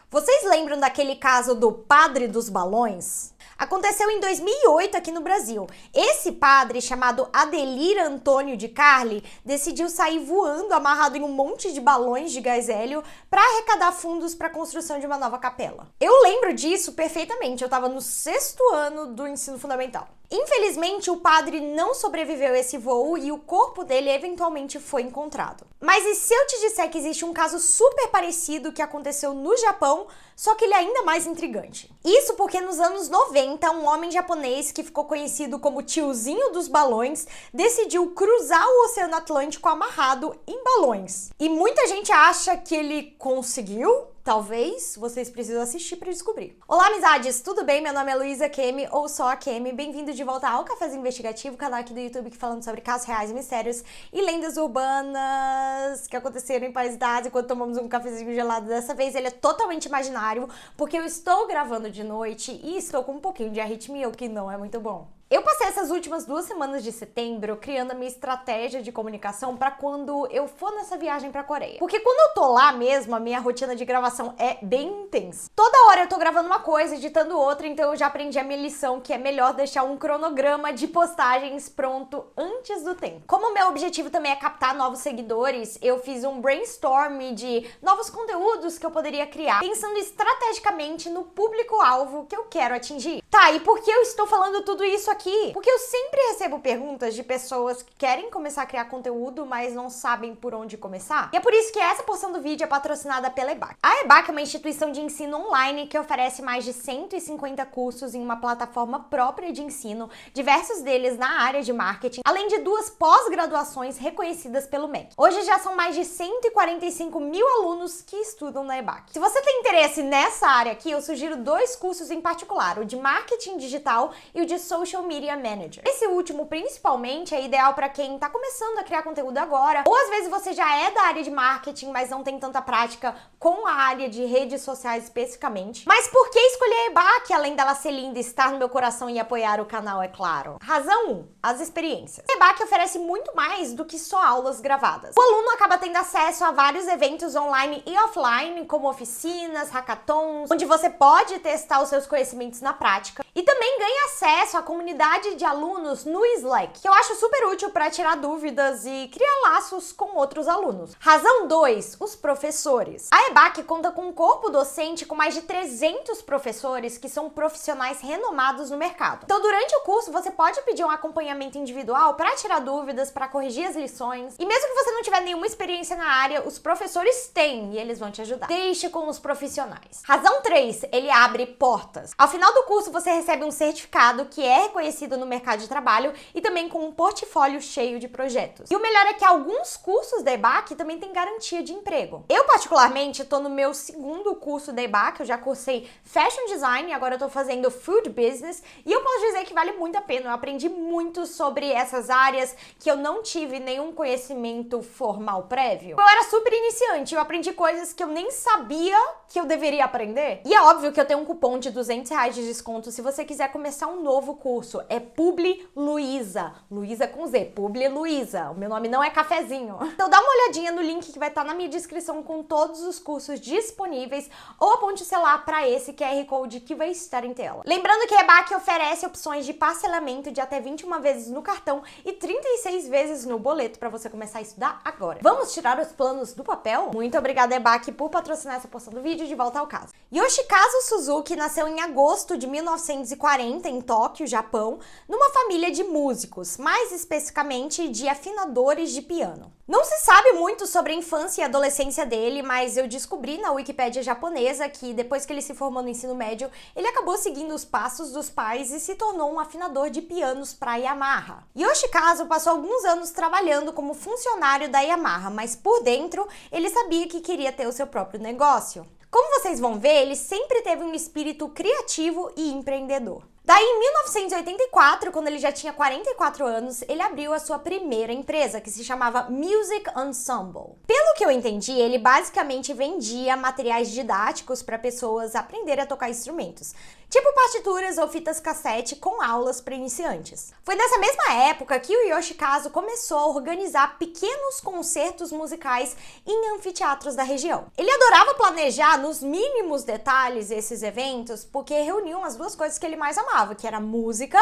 Vocês lembram daquele caso do padre dos balões? Aconteceu em 2008 aqui no Brasil. Esse padre, chamado Adelir Antônio de Carli, decidiu sair voando amarrado em um monte de balões de gás hélio para arrecadar fundos para a construção de uma nova capela. Eu lembro disso perfeitamente, eu estava no 6º ano do ensino fundamental. Infelizmente, o padre não sobreviveu a esse voo e o corpo dele eventualmente foi encontrado. Mas e se eu te disser que existe um caso super parecido que aconteceu no Japão, só que ele é ainda mais intrigante? Isso porque nos anos 90, um homem japonês que ficou conhecido como tiozinho dos balões decidiu cruzar o Oceano Atlântico amarrado em balões. E muita gente acha que ele conseguiu. Talvez vocês precisam assistir para descobrir. Olá, amizades! Tudo bem? Meu nome é Luísa Kemi, ou só a Kemi. Bem-vindo de volta ao Cafézinho Investigativo, canal aqui do YouTube que falando sobre casos reais, mistérios e lendas urbanas que aconteceram em países da Ásia enquanto tomamos um cafezinho gelado. Dessa vez ele é totalmente imaginário, porque eu estou gravando de noite e estou com um pouquinho de arritmia, o que não é muito bom. Eu passei essas últimas 2 semanas de setembro criando a minha estratégia de comunicação para quando eu for nessa viagem pra Coreia. Porque quando eu tô lá mesmo, a minha rotina de gravação é bem intensa. Toda hora eu tô gravando uma coisa, editando outra, então eu já aprendi a minha lição, que é melhor deixar um cronograma de postagens pronto antes do tempo. Como o meu objetivo também é captar novos seguidores, eu fiz um brainstorm de novos conteúdos que eu poderia criar, pensando estrategicamente no público-alvo que eu quero atingir. Tá, e por que eu estou falando tudo isso aqui? Porque eu sempre recebo perguntas de pessoas que querem começar a criar conteúdo, mas não sabem por onde começar. E é por isso que essa porção do vídeo é patrocinada pela EBAC. A EBAC é uma instituição de ensino online que oferece mais de 150 cursos em uma plataforma própria de ensino, diversos deles na área de marketing, além de 2 pós-graduações reconhecidas pelo MEC. Hoje já são mais de 145 mil alunos que estudam na EBAC. Se você tem interesse nessa área aqui, eu sugiro 2 cursos em particular, o de marketing digital e o de social media manager. Esse último, principalmente, é ideal para quem tá começando a criar conteúdo agora, ou às vezes você já é da área de marketing, mas não tem tanta prática com a área de redes sociais especificamente. Mas por que escolher a EBAC, além dela ser linda, estar no meu coração e apoiar o canal, é claro? Razão 1, as experiências. A EBAC oferece muito mais do que só aulas gravadas. O aluno acaba tendo acesso a vários eventos online e offline, como oficinas, hackathons, onde você pode testar os seus conhecimentos na prática, e também ganha acesso à comunidade de alunos no Slack, que eu acho super útil para tirar dúvidas e criar laços com outros alunos. Razão 2, os professores. A EBAC conta com um corpo docente com mais de 300 professores que são profissionais renomados no mercado. Então, durante o curso, você pode pedir um acompanhamento individual para tirar dúvidas, para corrigir as lições. E mesmo que você não tiver nenhuma experiência na área, os professores têm e eles vão te ajudar. Deixe com os profissionais. Razão 3, ele abre portas. Ao final do curso, você recebe um certificado que é reconhecido no mercado de trabalho e também com um portfólio cheio de projetos. E o melhor é que alguns cursos da EBAC também têm garantia de emprego. Eu, particularmente, estou no meu 2º curso da EBAC, eu já cursei Fashion Design e agora eu tô fazendo Food Business e eu posso dizer que vale muito a pena. Eu aprendi muito sobre essas áreas que eu não tive nenhum conhecimento formal prévio. Eu era super iniciante, eu aprendi coisas que eu nem sabia que eu deveria aprender. E é óbvio que eu tenho um cupom de R$200 de desconto se você quiser começar um novo curso. É Publi Luísa. Luísa com Z. Publi Luísa. O meu nome não é cafezinho. Então dá uma olhadinha no link que vai estar na minha descrição com todos os cursos disponíveis ou aponte o celular para esse QR Code que vai estar em tela. Lembrando que a EBAC oferece opções de parcelamento de até 21 vezes no cartão e 36 vezes no boleto para você começar a estudar agora. Vamos tirar os planos do papel? Muito obrigada, EBAC, por patrocinar essa porção do vídeo. De volta ao caso. Yoshikazu Suzuki nasceu em agosto de 1940 em Tóquio, Japão, numa família de músicos, mais especificamente de afinadores de piano. Não se sabe muito sobre a infância e adolescência dele, mas eu descobri na Wikipédia japonesa que depois que ele se formou no ensino médio, ele acabou seguindo os passos dos pais e se tornou um afinador de pianos para Yamaha. Yoshikazu passou alguns anos trabalhando como funcionário da Yamaha, mas por dentro ele sabia que queria ter o seu próprio negócio. Como vocês vão ver, ele sempre teve um espírito criativo e empreendedor. Daí, em 1984, quando ele já tinha 44 anos, ele abriu a sua primeira empresa, que se chamava Music Ensemble. Pelo que eu entendi, ele basicamente vendia materiais didáticos para pessoas aprenderem a tocar instrumentos. tipo partituras ou fitas cassete com aulas para iniciantes. Foi nessa mesma época que o Yoshikazu começou a organizar pequenos concertos musicais em anfiteatros da região. Ele adorava planejar nos mínimos detalhes esses eventos porque reuniam as duas coisas que ele mais amava, que era música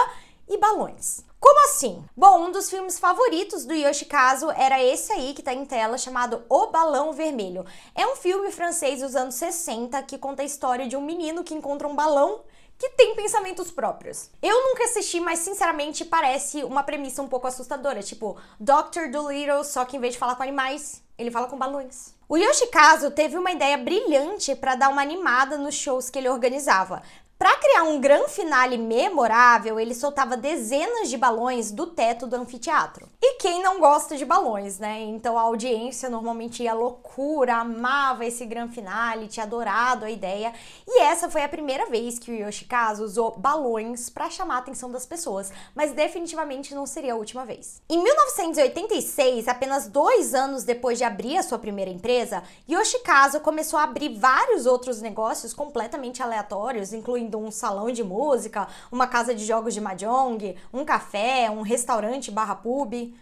e balões. Como assim? Bom, um dos filmes favoritos do Yoshikazu era esse aí que tá em tela, chamado O Balão Vermelho. É um filme francês dos anos 60 que conta a história de um menino que encontra um balão que tem pensamentos próprios. Eu nunca assisti, mas sinceramente parece uma premissa um pouco assustadora, tipo Dr. Dolittle, só que em vez de falar com animais, ele fala com balões. O Yoshikazu teve uma ideia brilhante para dar uma animada nos shows que ele organizava. Para criar um grande finale memorável, ele soltava dezenas de balões do teto do anfiteatro. E quem não gosta de balões, né? Então a audiência normalmente ia à loucura, amava esse grande finale, tinha adorado a ideia. E essa foi a primeira vez que o Yoshikazu usou balões para chamar a atenção das pessoas, mas definitivamente não seria a última vez. Em 1986, apenas 2 anos depois de abrir a sua primeira empresa, Yoshikazu começou a abrir vários outros negócios completamente aleatórios, incluindo um salão de música, uma casa de jogos de mahjong, um café, um restaurante / pub.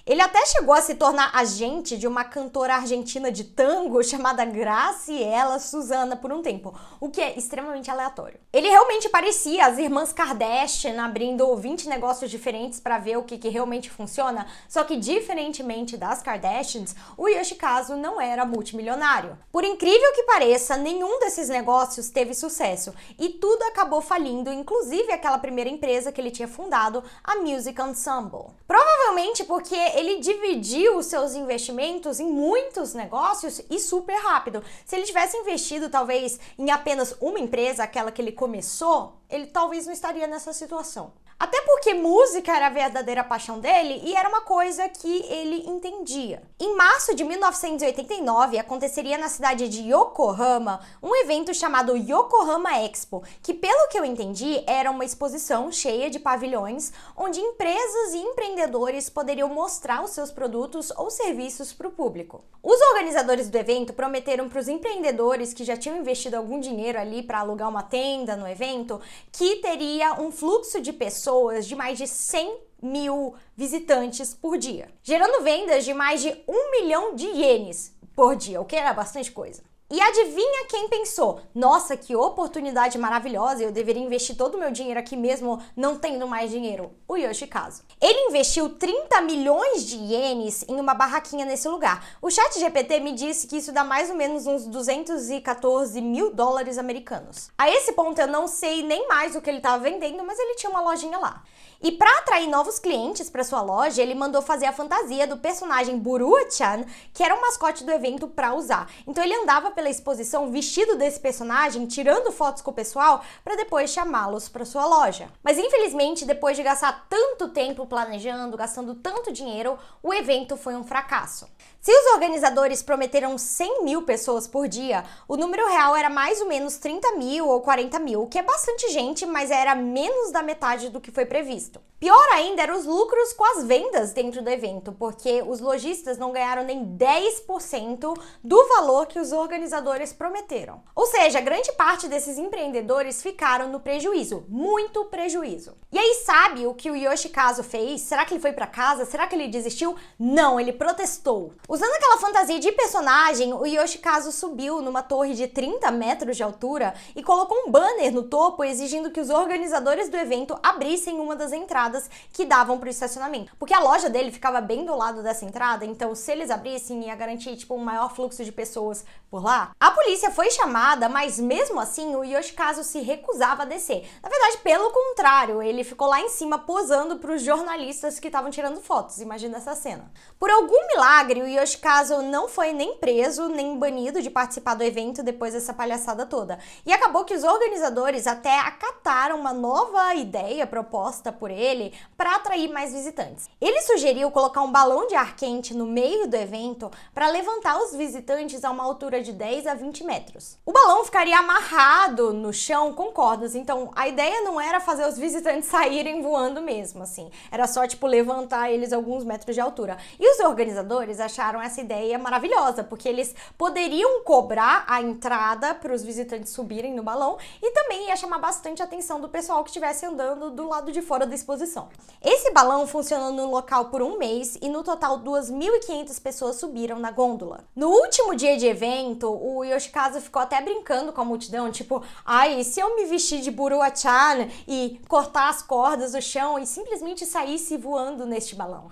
Ele até chegou a se tornar agente de uma cantora argentina de tango chamada Graciela Susana por um tempo, o que é extremamente aleatório. Ele realmente parecia as irmãs Kardashian abrindo 20 negócios diferentes para ver o que realmente funciona, só que diferentemente das Kardashians, o Yoshikazu não era multimilionário. Por incrível que pareça, nenhum desses negócios teve sucesso e tudo acabou falindo, inclusive aquela primeira empresa que ele tinha fundado, a Music Ensemble. Provavelmente porque ele dividiu os seus investimentos em muitos negócios e super rápido. Se ele tivesse investido talvez em apenas uma empresa, aquela que ele começou, ele talvez não estaria nessa situação. Até porque música era a verdadeira paixão dele e era uma coisa que ele entendia. Em março de 1989, aconteceria na cidade de Yokohama um evento chamado Yokohama Expo, que pelo que eu entendi era uma exposição cheia de pavilhões onde empresas e empreendedores poderiam mostrar os seus produtos ou serviços para o público. Os organizadores do evento prometeram para os empreendedores que já tinham investido algum dinheiro ali para alugar uma tenda no evento que teria um fluxo de pessoas de mais de 100.000 visitantes por dia, gerando vendas de mais de 1 milhão de ienes por dia, o que era bastante coisa. E adivinha quem pensou? Nossa, que oportunidade maravilhosa, eu deveria investir todo o meu dinheiro aqui mesmo não tendo mais dinheiro. O Yoshikazu. Ele investiu 30 milhões de ienes em uma barraquinha nesse lugar. O ChatGPT me disse que isso dá mais ou menos uns 214 mil dólares americanos. A esse ponto eu não sei nem mais o que ele estava vendendo, mas ele tinha uma lojinha lá. E para atrair novos clientes para sua loja, ele mandou fazer a fantasia do personagem Burua-chan, que era o mascote do evento, para usar. Então ele andava pela exposição vestido desse personagem, tirando fotos com o pessoal, para depois chamá-los para sua loja. Mas infelizmente, depois de gastar tanto tempo planejando, gastando tanto dinheiro, o evento foi um fracasso. Se os organizadores prometeram 100 mil pessoas por dia, o número real era mais ou menos 30 mil ou 40 mil, o que é bastante gente, mas era menos da metade do que foi previsto. Pior ainda eram os lucros com as vendas dentro do evento, porque os lojistas não ganharam nem 10% do valor que os organizadores prometeram. Ou seja, grande parte desses empreendedores ficaram no prejuízo, muito prejuízo. E aí, sabe o que o Yoshikazu fez? Será que ele foi para casa? Será que ele desistiu? Não, ele protestou. Usando aquela fantasia de personagem, o Yoshikazu subiu numa torre de 30 metros de altura e colocou um banner no topo exigindo que os organizadores do evento abrissem uma das entradas que davam para o estacionamento. Porque a loja dele ficava bem do lado dessa entrada, então se eles abrissem ia garantir um maior fluxo de pessoas por lá. A polícia foi chamada, mas mesmo assim o Yoshikazu se recusava a descer. Na verdade, pelo contrário, ele ficou lá em cima posando para os jornalistas que estavam tirando fotos. Imagina essa cena. Por algum milagre, o Yoshikazu não foi nem preso, nem banido de participar do evento depois dessa palhaçada toda. E acabou que os organizadores até acataram uma nova ideia proposta por ele, dele para atrair mais visitantes. Ele sugeriu colocar um balão de ar quente no meio do evento para levantar os visitantes a uma altura de 10 a 20 metros. O balão ficaria amarrado no chão com cordas, então a ideia não era fazer os visitantes saírem voando mesmo, assim. Era só, tipo, levantar eles alguns metros de altura. E os organizadores acharam essa ideia maravilhosa, porque eles poderiam cobrar a entrada para os visitantes subirem no balão e também ia chamar bastante a atenção do pessoal que estivesse andando do lado de fora da exposição. Esse balão funcionou no local por um mês e no total 2.500 pessoas subiram na gôndola. No último dia de evento, o Yoshikazu ficou até brincando com a multidão, tipo, ai, se eu me vestir de Burua-chan e cortar as cordas do chão e simplesmente saísse voando neste balão?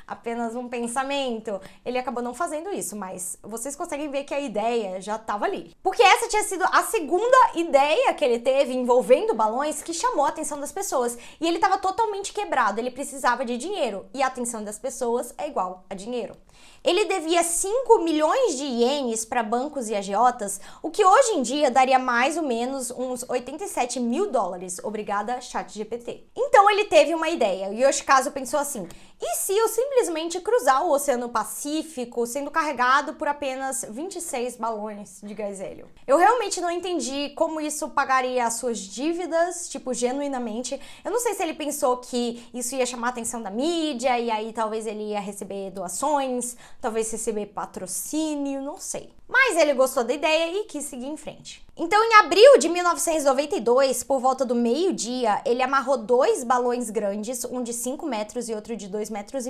Apenas um pensamento. Ele acabou não fazendo isso, mas vocês conseguem ver que a ideia já estava ali. Porque essa tinha sido a segunda ideia que ele teve envolvendo balões que chamou a atenção das pessoas. E ele estava totalmente quebrado, ele precisava de dinheiro. E a atenção das pessoas é igual a dinheiro. Ele devia 5 milhões de ienes para bancos e agiotas, o que hoje em dia daria mais ou menos uns 87 mil dólares. Obrigada, ChatGPT. Então ele teve uma ideia. O Yoshikazu pensou assim: e se eu simplesmente cruzar o Oceano Pacífico sendo carregado por apenas 26 balões de gás hélio? Eu realmente não entendi como isso pagaria as suas dívidas, tipo, genuinamente. Eu não sei se ele pensou que isso ia chamar a atenção da mídia e aí talvez ele ia receber doações, talvez receber patrocínio, não sei. Mas ele gostou da ideia e quis seguir em frente. Então, em abril de 1992, por volta do meio-dia, ele amarrou 2 balões grandes, um de 5 metros e outro de 2,5 metros,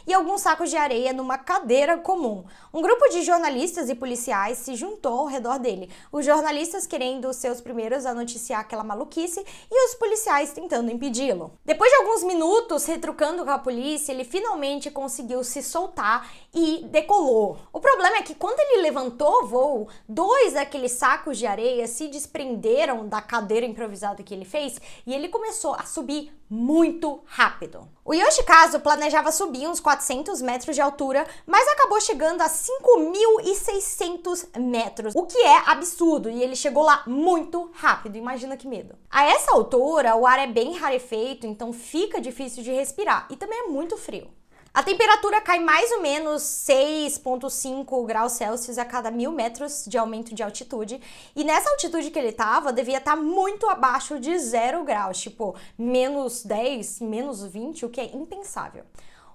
e alguns sacos de areia numa cadeira comum. Um grupo de jornalistas e policiais se juntou ao redor dele, os jornalistas querendo ser os primeiros a noticiar aquela maluquice e os policiais tentando impedi-lo. Depois de alguns minutos retrucando com a polícia, ele finalmente conseguiu se soltar e decolou. O problema é que quando ele levantou o voo, 2 daqueles sacos de areia se desprenderam da cadeira improvisada que ele fez e ele começou a subir muito rápido. O Yoshikazu planejava subir uns 400 metros de altura, mas acabou chegando a 5.600 metros, o que é absurdo, e ele chegou lá muito rápido, imagina que medo. A essa altura, o ar é bem rarefeito, então fica difícil de respirar, e também é muito frio. A temperatura cai mais ou menos 6,5 graus Celsius a cada 1.000 metros de aumento de altitude. E nessa altitude que ele estava, devia estar muito abaixo de 0 graus, tipo menos 10, menos 20, o que é impensável.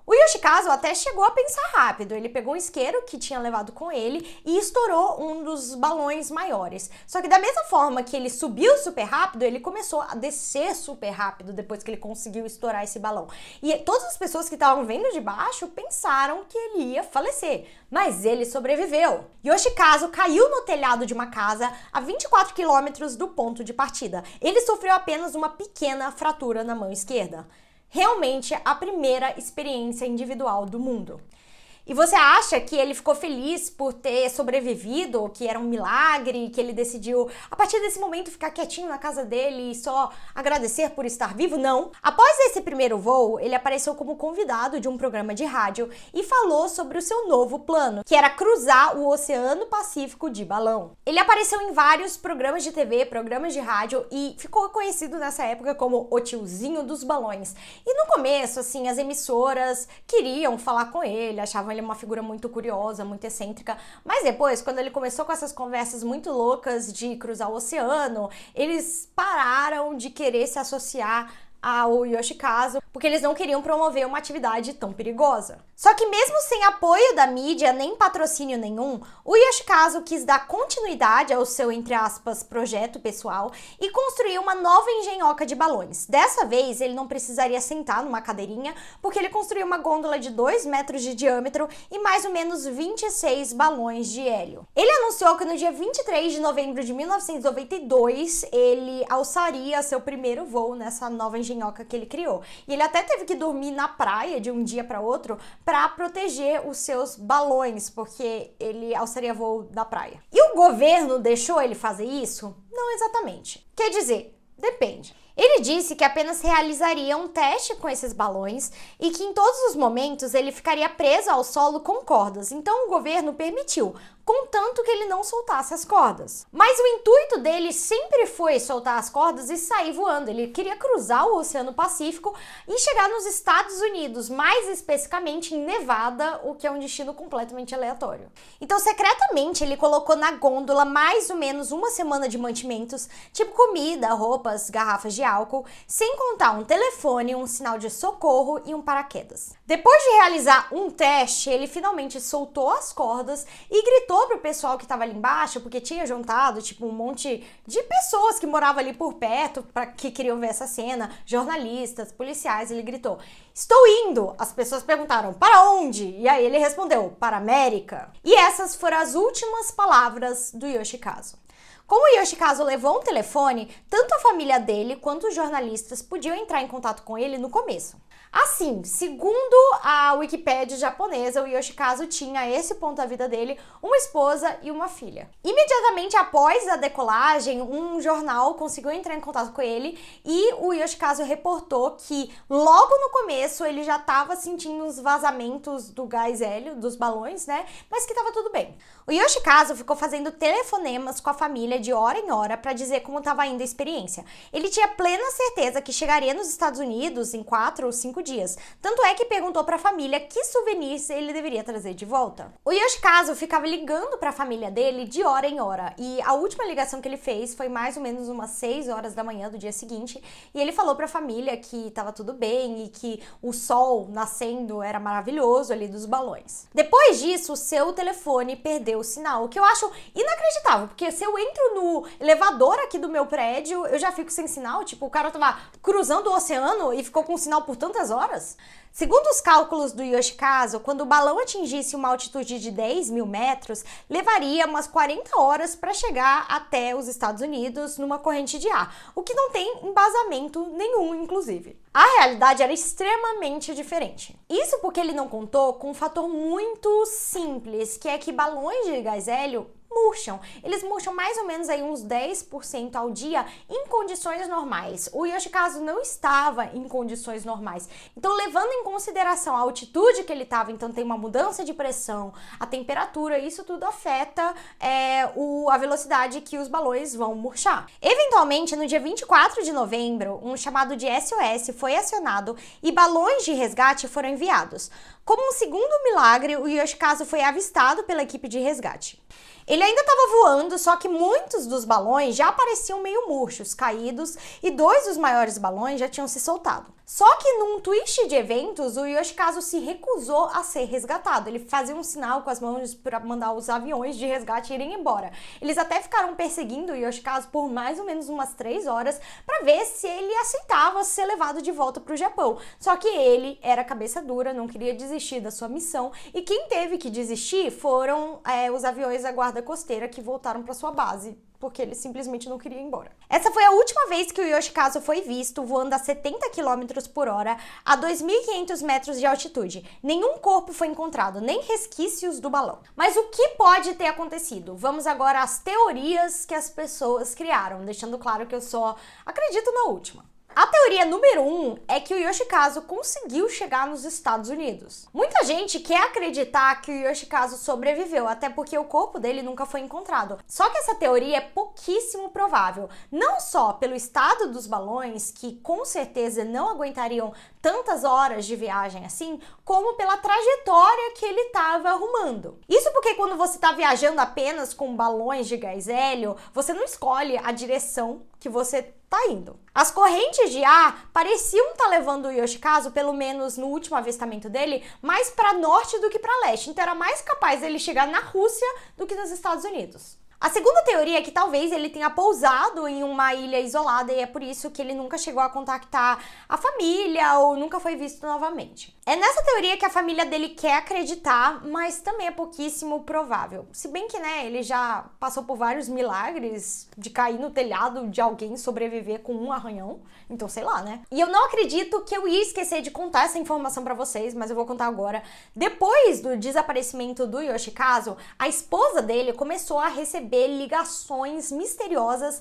O Yoshikazu até chegou a pensar rápido. Ele pegou um isqueiro que tinha levado com ele e estourou um dos balões maiores. Só que da mesma forma que ele subiu super rápido, ele começou a descer super rápido depois que ele conseguiu estourar esse balão. E todas as pessoas que estavam vendo de baixo pensaram que ele ia falecer, mas ele sobreviveu. Yoshikazu caiu no telhado de uma casa a 24 quilômetros do ponto de partida. Ele sofreu apenas uma pequena fratura na mão esquerda. Realmente a primeira experiência individual do mundo. E você acha que ele ficou feliz por ter sobrevivido, que era um milagre, que ele decidiu, a partir desse momento, ficar quietinho na casa dele e só agradecer por estar vivo? Não. Após esse primeiro voo, ele apareceu como convidado de um programa de rádio e falou sobre o seu novo plano, que era cruzar o Oceano Pacífico de balão. Ele apareceu em vários programas de TV, programas de rádio e ficou conhecido nessa época como o tiozinho dos balões. E no começo, assim, as emissoras queriam falar com ele, achavam ele uma figura muito curiosa, muito excêntrica, mas depois, quando ele começou com essas conversas muito loucas de cruzar o oceano, eles pararam de querer se associar ao Yoshikazu, porque eles não queriam promover uma atividade tão perigosa. Só que mesmo sem apoio da mídia, nem patrocínio nenhum, o Yoshikazu quis dar continuidade ao seu, entre aspas, projeto pessoal e construiu uma nova engenhoca de balões. Dessa vez, ele não precisaria sentar numa cadeirinha, porque ele construiu uma gôndola de 2 metros de diâmetro e mais ou menos 26 balões de hélio. Ele anunciou que no dia 23 de novembro de 1992, ele alçaria seu primeiro voo nessa nova engenhoca que ele criou. E ele até teve que dormir na praia de um dia para outro para proteger os seus balões, porque ele alçaria voo da praia. E o governo deixou ele fazer isso? Não exatamente. Quer dizer, depende. Ele disse que apenas realizaria um teste com esses balões e que em todos os momentos ele ficaria preso ao solo com cordas, então o governo permitiu, contanto que ele não soltasse as cordas. Mas o intuito dele sempre foi soltar as cordas e sair voando. Ele queria cruzar o Oceano Pacífico e chegar nos Estados Unidos, mais especificamente em Nevada, o que é um destino completamente aleatório. Então, secretamente, ele colocou na gôndola mais ou menos uma semana de mantimentos, tipo comida, roupas, garrafas de álcool, sem contar um telefone, um sinal de socorro e um paraquedas. Depois de realizar um teste, ele finalmente soltou as cordas e gritou pro pessoal que tava ali embaixo, porque tinha juntado, tipo, um monte de pessoas que moravam ali por perto, que queriam ver essa cena, jornalistas, policiais. Ele gritou: "Estou indo!" As pessoas perguntaram: "Para onde?" E aí ele respondeu: "Para a América." E essas foram as últimas palavras do Yoshikazu. Como o Yoshikazu levou um telefone, tanto a família dele quanto os jornalistas podiam entrar em contato com ele no começo. Assim, segundo a Wikipédia japonesa, o Yoshikazu tinha a esse ponto da vida dele uma esposa e uma filha. Imediatamente após a decolagem, um jornal conseguiu entrar em contato com ele e o Yoshikazu reportou que logo no começo ele já estava sentindo os vazamentos do gás hélio, dos balões, né? Mas que estava tudo bem. O Yoshikazu ficou fazendo telefonemas com a família de hora em hora para dizer como estava indo a experiência. Ele tinha plena certeza que chegaria nos Estados Unidos em 4 ou 5 dias. Tanto é que perguntou para a família que souvenirs ele deveria trazer de volta. O Yoshikazu ficava ligando para a família dele de hora em hora. E a última ligação que ele fez foi mais ou menos umas 6 horas da manhã do dia seguinte. E ele falou para a família que estava tudo bem e que o sol nascendo era maravilhoso ali dos balões. Depois disso, o seu telefone perdeu o sinal, o que eu acho inacreditável, porque se eu entro no elevador aqui do meu prédio, eu já fico sem sinal. Tipo, o cara tava cruzando o oceano e ficou com sinal por tantas horas. Segundo os cálculos do Yoshikazu, quando o balão atingisse uma altitude de 10 mil metros, levaria umas 40 horas para chegar até os Estados Unidos numa corrente de ar, o que não tem embasamento nenhum, inclusive. A realidade era extremamente diferente. Isso porque ele não contou com um fator muito simples, que é que balões de gás hélio murcham. Eles murcham mais ou menos aí uns 10% ao dia em condições normais. O Yoshikazu não estava em condições normais. Então, levando em consideração a altitude que ele estava, então tem uma mudança de pressão, a temperatura, isso tudo afeta a velocidade que os balões vão murchar. Eventualmente, no dia 24 de novembro, um chamado de SOS foi acionado e balões de resgate foram enviados. Como um segundo milagre, o Yoshikazu foi avistado pela equipe de resgate. Ele ainda estava voando, só que muitos dos balões já pareciam meio murchos, caídos, e 2 dos maiores balões já tinham se soltado. Só que num twist de eventos, o Yoshikazu se recusou a ser resgatado. Ele fazia um sinal com as mãos para mandar os aviões de resgate irem embora. Eles até ficaram perseguindo o Yoshikazu por mais ou menos umas 3 horas para ver se ele aceitava ser levado de volta para o Japão. Só que ele era cabeça dura, não queria desistir da sua missão, e quem teve que desistir foram os aviões da Guarda Costeira que voltaram para sua base, porque ele simplesmente não queria ir embora. Essa foi a última vez que o Yoshikazu foi visto voando a 70 km por hora a 2.500 metros de altitude. Nenhum corpo foi encontrado, nem resquícios do balão. Mas o que pode ter acontecido? Vamos agora às teorias que as pessoas criaram, deixando claro que eu só acredito na última. A teoria número 1 é que o Yoshikazu conseguiu chegar nos Estados Unidos. Muita gente quer acreditar que o Yoshikazu sobreviveu, até porque o corpo dele nunca foi encontrado. Só que essa teoria é pouquíssimo provável, não só pelo estado dos balões, que com certeza não aguentariam tantas horas de viagem assim, como pela trajetória que ele estava arrumando. Isso porque quando você está viajando apenas com balões de gás hélio, você não escolhe a direção que você tá indo. As correntes de ar pareciam estar levando o Yoshikazu, pelo menos no último avistamento dele, mais para norte do que para leste. Então era mais capaz dele chegar na Rússia do que nos Estados Unidos. A segunda teoria é que talvez ele tenha pousado em uma ilha isolada e é por isso que ele nunca chegou a contactar a família ou nunca foi visto novamente. É nessa teoria que a família dele quer acreditar, mas também é pouquíssimo provável. Se bem que, ele já passou por vários milagres de cair no telhado de alguém, sobreviver com um arranhão, então sei lá, né? E eu não acredito que eu ia esquecer de contar essa informação pra vocês, mas eu vou contar agora. Depois do desaparecimento do Yoshikazu, a esposa dele começou a receber receber ligações misteriosas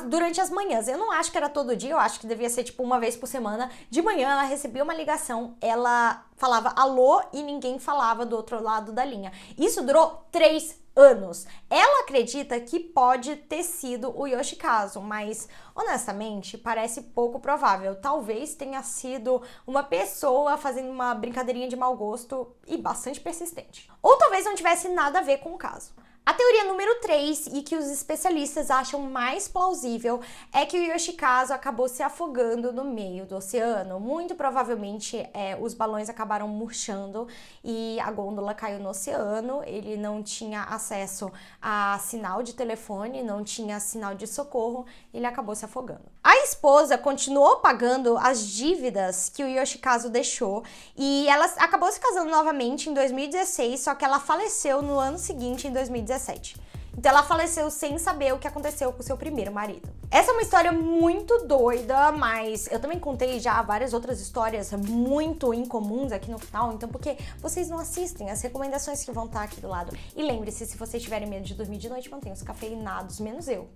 durante as manhãs. Eu não acho que era todo dia, eu acho que devia ser tipo uma vez por semana. De manhã ela recebia uma ligação, ela falava alô e ninguém falava do outro lado da linha. Isso durou 3 anos. Ela acredita que pode ter sido o Yoshikazu, mas honestamente parece pouco provável. Talvez tenha sido uma pessoa fazendo uma brincadeirinha de mau gosto e bastante persistente. Ou talvez não tivesse nada a ver com o caso. A teoria número 3, e que os especialistas acham mais plausível, é que o Yoshikazu acabou se afogando no meio do oceano. Muito provavelmente os balões acabaram murchando e a gôndola caiu no oceano. Ele não tinha acesso a sinal de telefone, não tinha sinal de socorro, ele acabou se afogando. A esposa continuou pagando as dívidas que o Yoshikazu deixou e ela acabou se casando novamente em 2016, só que ela faleceu no ano seguinte, em 2017. Então ela faleceu sem saber o que aconteceu com seu primeiro marido. Essa é uma história muito doida, mas eu também contei já várias outras histórias muito incomuns aqui no canal, então por que vocês não assistem as recomendações que vão estar aqui do lado? E lembre-se, se vocês tiverem medo de dormir de noite, mantenham-se cafeinados, menos eu.